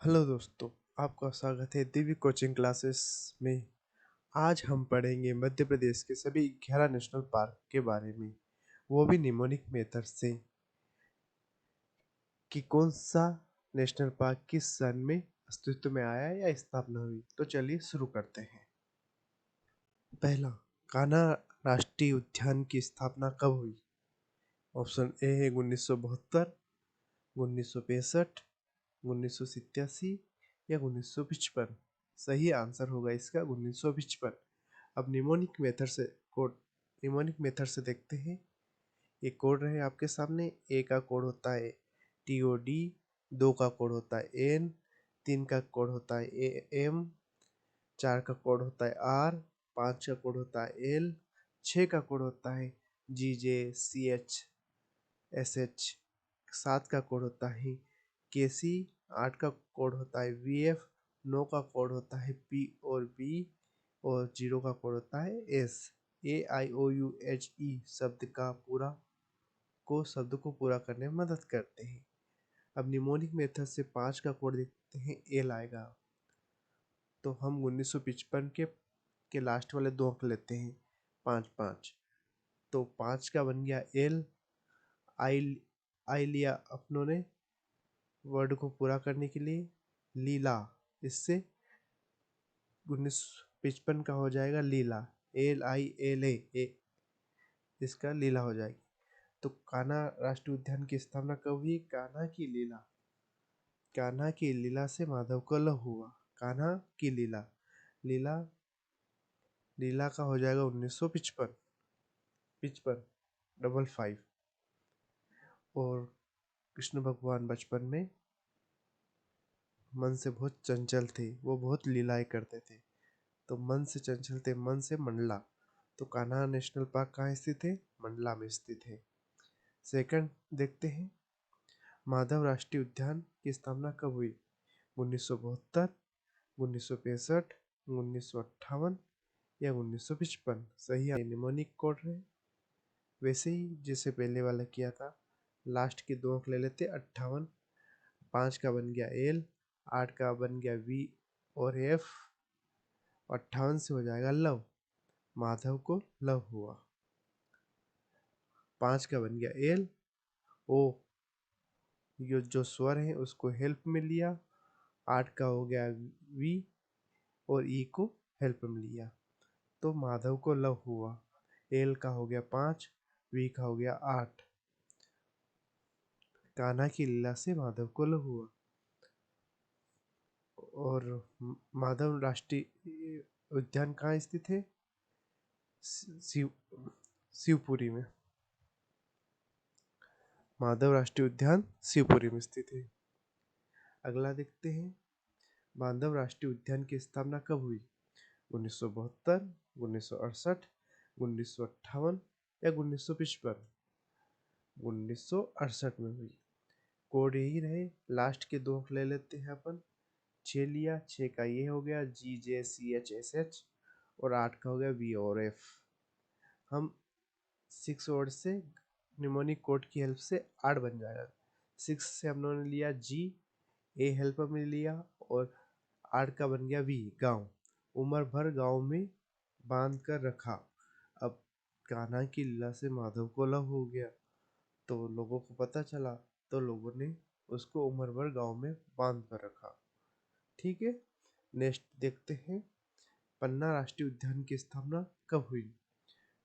Hello दोस्तों, आपका स्वागत है दिव्य कोचिंग क्लासेस में। आज हम पढ़ेंगे मध्य प्रदेश के सभी 11 नेशनल पार्क के बारे में, वो भी निमोनिक मेथड से कि कौन सा नेशनल पार्क किस सन में अस्तित्व में आया या स्थापना हुई। तो चलिए शुरू करते हैं। पहला, कान्हा राष्ट्रीय उद्यान की स्थापना कब हुई? ऑप्शन ए है 1972, 1965, 1987 या 1955। सही आंसर होगा इसका 1955। अब निमोनिक मेथड से देखते हैं। ये कोड रहे आपके सामने। ए का कोड होता है TOD, 2 का कोड होता है N, 3 का कोड होता है AM, 4 का कोड होता है R, 5 का कोड होता है L, 6 का कोड होता है GJCH SH, 7 का कोड होता है KC, 8 का कोड होता है VF, 9 का कोड होता है P और B और 0 का कोड होता है S। AIOUHE शब्द को पूरा करने में मदद करते हैं। अब निमोनिक मेथड से 5 का कोड देखते हैं, L आएगा। तो हम 1955 के लास्ट वाले 2 अंक लेते हैं, 5 5। तो 5 का बन गया L। आई लिया अपनों ने वर्ड को पूरा करने के लिए, लीला। इससे 1955 का हो जाएगा लीला, LILA, इसका लीला हो जाएगी। तो कान्हा राष्ट्रीय उद्यान की स्थापना कब हुई? कान्हा की लीला से माधव का लव हुआ। कान्हा की लीला लीला का हो जाएगा 1955, 55। और कृष्ण भगवान बचपन में मन से बहुत चंचल थे, वो बहुत लीलाएं करते थे। तो मन से चंचल थे, मन से मंडला। तो कान्हा नेशनल पार्क कहाँ स्थित है? मंडला में स्थित है। सेकंड देखते हैं, माधव राष्ट्रीय उद्यान की स्थापना कब हुई? 1972, 1965, 1958 या 1955। सही निमोनिक कोड रहे। वैसे ही जैसे पहले वाला किया था, लास्ट के 2 अंक ले लेते। 58, 5 का बन गया L, 8 का बन गया V और F, 58 से हो जाएगा लव, माधव को लव हुआ। 5 का बन गया L, O ये जो स्वर है उसको हेल्प में लिया। 8 का हो गया V और E को हेल्प में लिया, तो माधव को लव हुआ। L का हो गया 5, V का हो गया 8। कान्हा की लीला से माधव को लव हुआ। और माधव राष्ट्रीय उद्यान कहाँ स्थित है? शिवपुरी में। माधव राष्ट्रीय उद्यान शिवपुरी में स्थित है। अगला देखते हैं, माधव राष्ट्रीय उद्यान की स्थापना कब हुई? 1972, 1968, 1958 या 1955। 1968 में हुई। कोड यही रहे। लास्ट के 2 अंक ले लेते हैं अपन। 6 लिया, 6 का ये हो गया GJCHSH और 8 का हो गया V और F। हम 6 वर्ड से निमोनिक कोड की हेल्प से 8 बन जाएगा। 6 से हम लोगों ने लिया G, A हेल्प में लिया और 8 का बन गया V, गांव। उम्र भर गांव में बांध कर रखा। अब कान्हा की लीला से माधव को लव हो गया, तो लोगों को पता चला, तो लोगों ने उसको उम्र भर गांव में बांध कर रखा। ठीक है। नेक्स्ट देखते हैं, पन्ना राष्ट्रीय उद्यान की स्थापना कब हुई?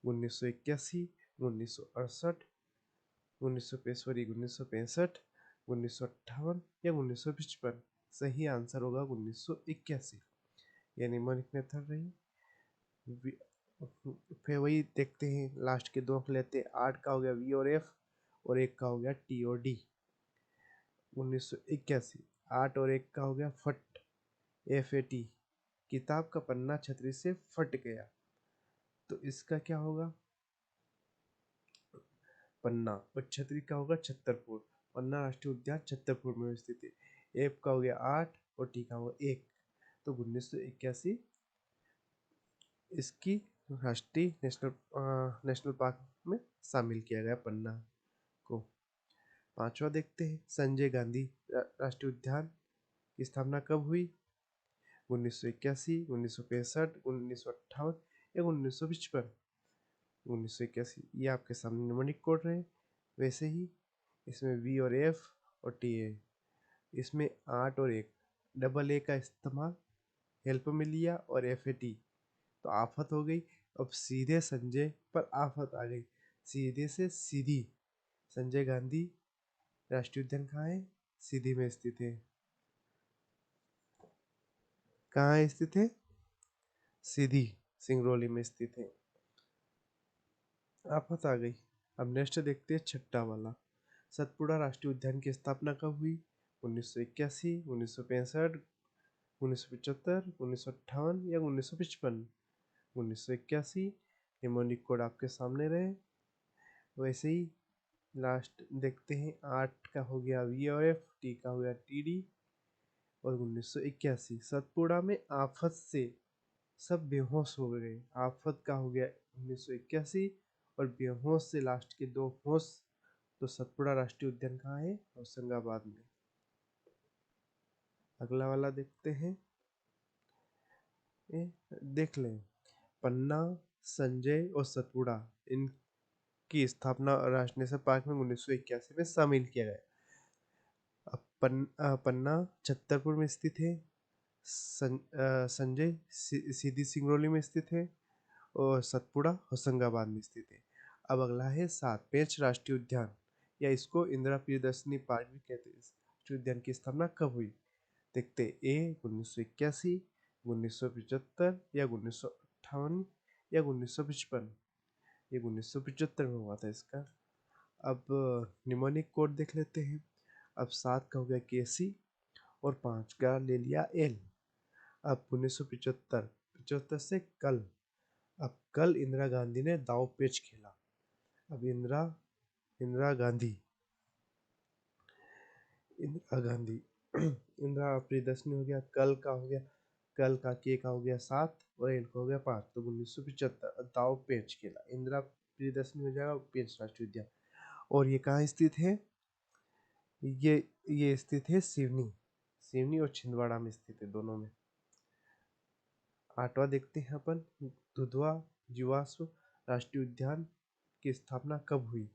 1981, 1968, 1965, 1958 या 1955। सही आंसर होगा 1981। ये निमोनिक मेथड रही। फिर वही देखते हैं, लास्ट के 2 अंक लेते हैं। 8 का हो गया V और F और 1 का हो गया T और D। 1981, 8 और 1 का हो गया फट, FAT। किताब का पन्ना छतरी से फट गया, तो इसका क्या होगा? पन्ना और छतरी का होगा छतरपुर। पन्ना राष्ट्रीय उद्यान छतरपुर में स्थित है। F का हो गया 8 और T का होगा 1। तो 1981 इसकी राष्ट्रीय नेशनल पार्क में शामिल किया गया पन्ना को। 5वां देखते हैं, संजय गांधी राष्ट्रीय उद्यान की स्थापना कब हुई? 1981, 1965, 1958 या 1955? 1981। ये आपके सामने न्यूमेरिक कोड रहे। वैसे ही इसमें वी और एफ और टी है। इसमें 8 और 1, डबल ए का इस्तेमाल हेल्प में लिया और एफ ए टी, तो आफत हो गई। अब सीधे संजय पर आफत आ गई, सीधे से सीधी। संजय गांधी राष्ट्रीय उद्यान कहाँ है? सीधी में स्थित है। कहाँ स्थित है? सीधी, सिंगरौली में स्थित है। आफत आ गई। अब नेक्स्ट देखते हैं छठा वाला। सतपुड़ा राष्ट्रीय उद्यान की स्थापना कब हुई? 1981, 1965, 1975, 1958 या 1955? 1981। निमोनिक कोड आपके सामने रहे। वैसे ही लास्ट देखते हैं, 8 का हो गया वी और एफ, टी का हो गया टी डी। और 1981 सतपुड़ा में आफत से सब बेहोश हो गए। आफत का हो गया 1981 और बेहोश से लास्ट के 2 होश। तो सतपुड़ा राष्ट्रीय उद्यान कहाँ है? होशंगाबाद में। अगला वाला देखते हैं। देख लें, पन्ना, संजय और सतपुड़ा, इनकी स्थापना राष्ट्रीय नेशनल पार्क में 1981 में शामिल किया गया। पन्ना छतरपुर में स्थित है। संजय सीधी सिंगरौली में स्थित है और सतपुड़ा होशंगाबाद में स्थित है। अब अगला है 7 पेंच राष्ट्रीय उद्यान, या इसको इंदिरा प्रियदर्शनी पार्क भी कहते हैं। राष्ट्रीय उद्यान की स्थापना कब हुई? देखते ए 1981, 1975 या 1958 या 1955? ये 1975 में हुआ था इसका। अब निमोनिक कोड देख लेते हैं। अब 7 का हो गया केसी और 5 का ले लिया एल। अब 1975 से कल। अब कल इंदिरा गांधी ने दाव पेच खेला। अब इंदिरा गांधी इंदिरा प्रियदर्शनी हो गया, कल का हो गया, कल का के का हो गया 7 और एल का हो गया 5। तो 1975 दाव पेच खेला, इंदिरा प्रियदर्शनी हो जाएगा पेंच राष्ट्रीय उद्यान। और ये कहाँ स्थित है? ये स्थित है सिवनी और छिंदवाड़ा में स्थित है, दोनों में। 8वां देखते हैं अपन, दुधवा जीवाश्म राष्ट्रीय उद्यान की स्थापना कब हुई?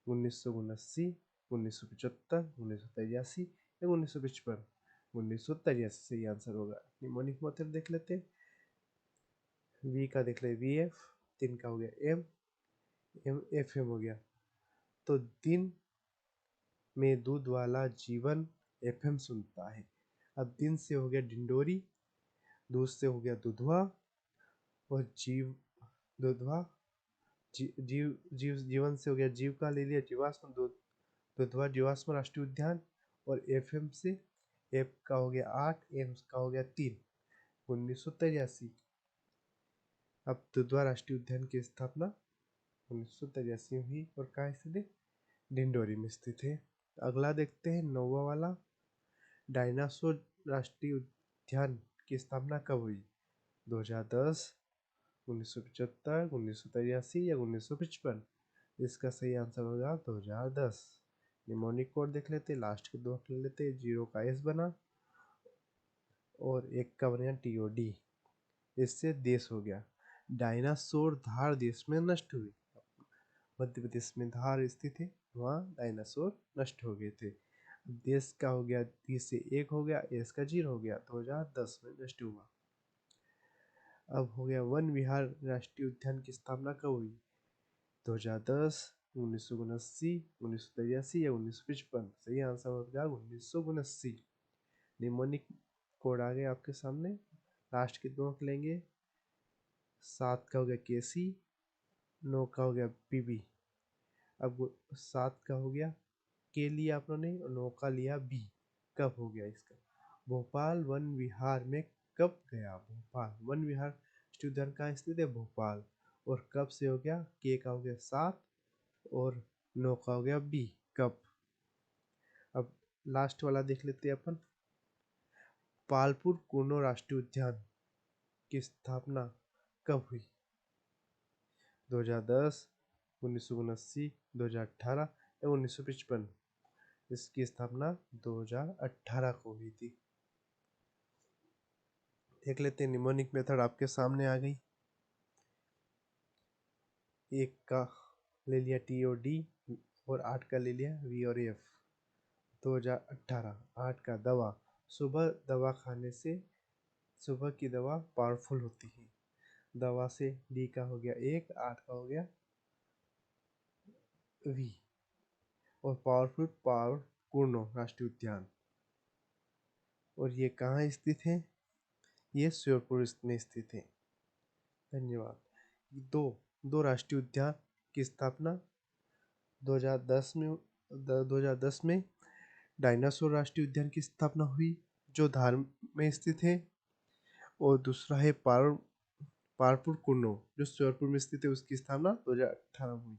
1979, 1975, 1983 या 1955? 1983 सही आंसर होगा। निमोनिक मेथड देख लेते हैं। वी का देख ले वी एफ, 3 का हो गया एम एफ एम हो गया। तो दिन में दूध वाला जीवन एफएम सुनता है। अब दिन से हो गया डिंडोरी, दूध से हो गया दुधवा और दुधवा जीवन से हो गया जीव का ले लिया जीवाश्म, दुधवा जीवाश्म राष्ट्रीय उद्यान। और एफएम से एफ का हो गया 8, एम का हो गया 3। 1983। अब दुधवा राष्ट्रीय उद्यान की स्थापना 1983 में हुई और कहाँ स्थित है? डिंडोरी में स्थित है। अगला देखते हैं 9वां वाला, डायनासोर राष्ट्रीय उद्यान की स्थापना कब हुई? 2010, 1975, 1983 या 1955? इसका सही आंसर होगा 2010। निमोनिक कोड देख लेते हैं, लास्ट के 2 अंक ले लेते हैं। 0 का एस बना और 1 का बन गया टीओडी। इससे देश हो गया। डायनासोर धार देश में नष्ट हुए। मध्य प्रदेश में धार स्थित है, वहाँ डायनासोर नष्ट हो गए थे। देश का हो गया, 30 से 1 हो गया, एस का 0 हो गया, 2010 में नष्ट हुआ। अब हो गया वन विहार राष्ट्रीय उद्यान की स्थापना कब हुई? 2010, 1979, 1983 या 1955? सही आंसर होगा 1979। निमोनिक कोड आ गया आपके सामने, लास्ट के 2 अंक लेंगे। 7 का हो गया केसी, 9 का हो गया पीबी। अब 7 का हो गया के लिया आपने और 9 का लिया बी। कब हो गया इसका? भोपाल वन विहार में कब गया? भोपाल वन विहार राष्ट्रीय उद्यान कहाँ स्थित है? भोपाल। और कब से हो गया? के का हो गया 7 और 9 का हो गया बी। कब? अब लास्ट वाला देख लेते हैं अपन, पालपुर कूनो राष्ट्रीय उद्यान की स्थापना कब हुई? 2010, 1979, 2018 या 1955? इसकी स्थापना 2018 को हुई थी। देख लेते हैं। निमोनिक मेथड आपके सामने आ गई। एक का ले लिया टी और डी, और 8 का ले लिया वी और एफ। 2018 8 का दवा, सुबह दवा खाने से सुबह की दवा पावरफुल होती है। दवा से डी का हो गया 1, 8 का हो गया वी। और पावरफुल पावर कुर्नो राष्ट्रीय उद्यान, और ये कहाँ स्थित है? ये श्योरपुर में स्थित है। धन्यवाद। दो दो राष्ट्रीय उद्यान की स्थापना 2010 में 2010 में डायनासोर राष्ट्रीय उद्यान की स्थापना हुई, जो धार में स्थित है। और दूसरा है पारपुर कुर्नो, जो श्योरपुर में स्थित है, उसकी स्थापना 2018 में हुई।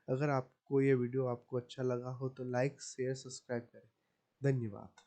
अगर आपको ये वीडियो आपको अच्छा लगा हो तो लाइक शेयर सब्सक्राइब करें। धन्यवाद।